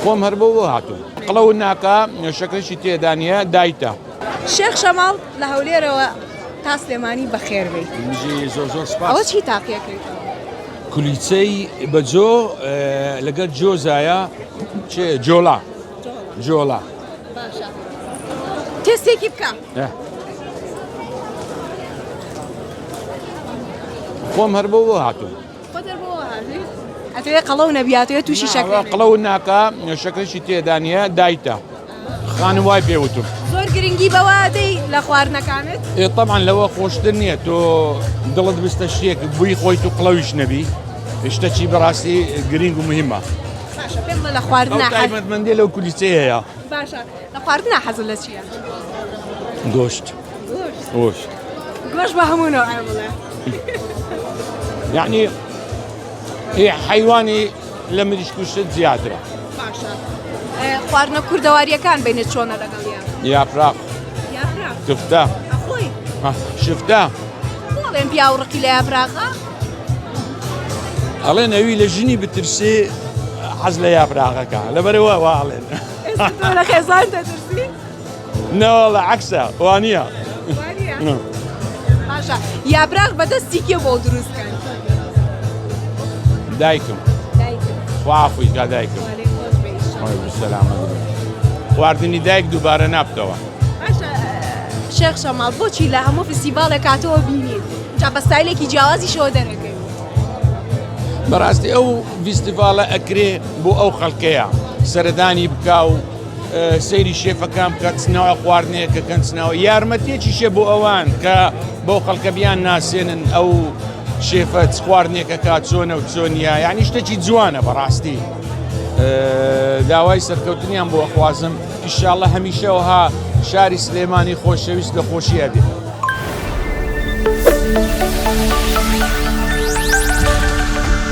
خۆم هەر بەوە هاتووم قڵە و ناکە شەکرەشی تێدانە دایتە. شێخ شەماڵ لە هەولێرەوە تا سلێمانی بەخێر بێت. زۆر ئەوە چی تاقیەکەیتەوە؟ کولیچەی بە جۆ لەگەڵ جۆزایە جۆڵا. باشە. تێستێکی بکە. خۆم هەر بەوە هاتووم. ئەتەوێ قەڵە و نەبیاتوێ تووشی شەکرە. قڵە و ناکە شەکرەشی تێدانە دایتە. خانم وای پێوتم. زۆر گرنگی بەوە دەی لە خواردنەکانت؟ طبعاً لەوە خۆشتر نییە تۆ دڵت بستە شتێک بووی خۆی تو قڵەویش نەبی شتێکی بەڕاستی گرنگ و مهمە. باشە پێم لە خواردنا تایبەتمەندی لەو کولیچەی هەیە. باشە لە خواردنا حەزت لە چییە؟ گۆشت. گۆشت بە هەموونەوە ئەوڵێ. یعنی حیوانی لە مریشکوشت زیاترە. باشە. خواردنە کوردەواریەکان بینێت چۆنە لەگەڵیان؟ یاپراق. کفتە. ئەخۆی؟ شفتە. بۆڵێن پیا و ڕقی لە یاپراقە؟ ئەڵێن ئەوی لە ژنی بترسێ حەز لە یاپراقەکە لەبەرەوە واڵێن. لە خێزان دەترسی؟ نەوەڵە عەکسە وانییە. باشە یاپراق بەدەستی کێ بۆ دروستکەن؟ دایکم. خوافوی کا دایکم. خواردنی دایک دووبارە نابتەوە. شێخ شەماڵ بۆچی لە هەموو فستیڤالێک کاتەوە بینیت جا بە ستایلێکی جیاوازی شەوە دەرەکەی؟ بەڕاستی ئەو فستیڤالە ئەکرێ بۆ ئەو خەڵکەیە سەردانی بکا و سەیری شێفەکان بکە چنەوە خواردنەیەکە کەنچنەوە یارمەتێکیشە بۆ ئەوان کە بۆ خەڵکە بیان ناسێنن ئەو شێفە خواردنێکە کا چۆنە و چۆنیە یعنی شتێکی جوانە بەڕاستی. داوای سەرکەوتنیان بۆ خوازم ئینشاڵڵا هەمیشەوەها شاری سلێمانی خۆشەویست لە خۆشیە بێت.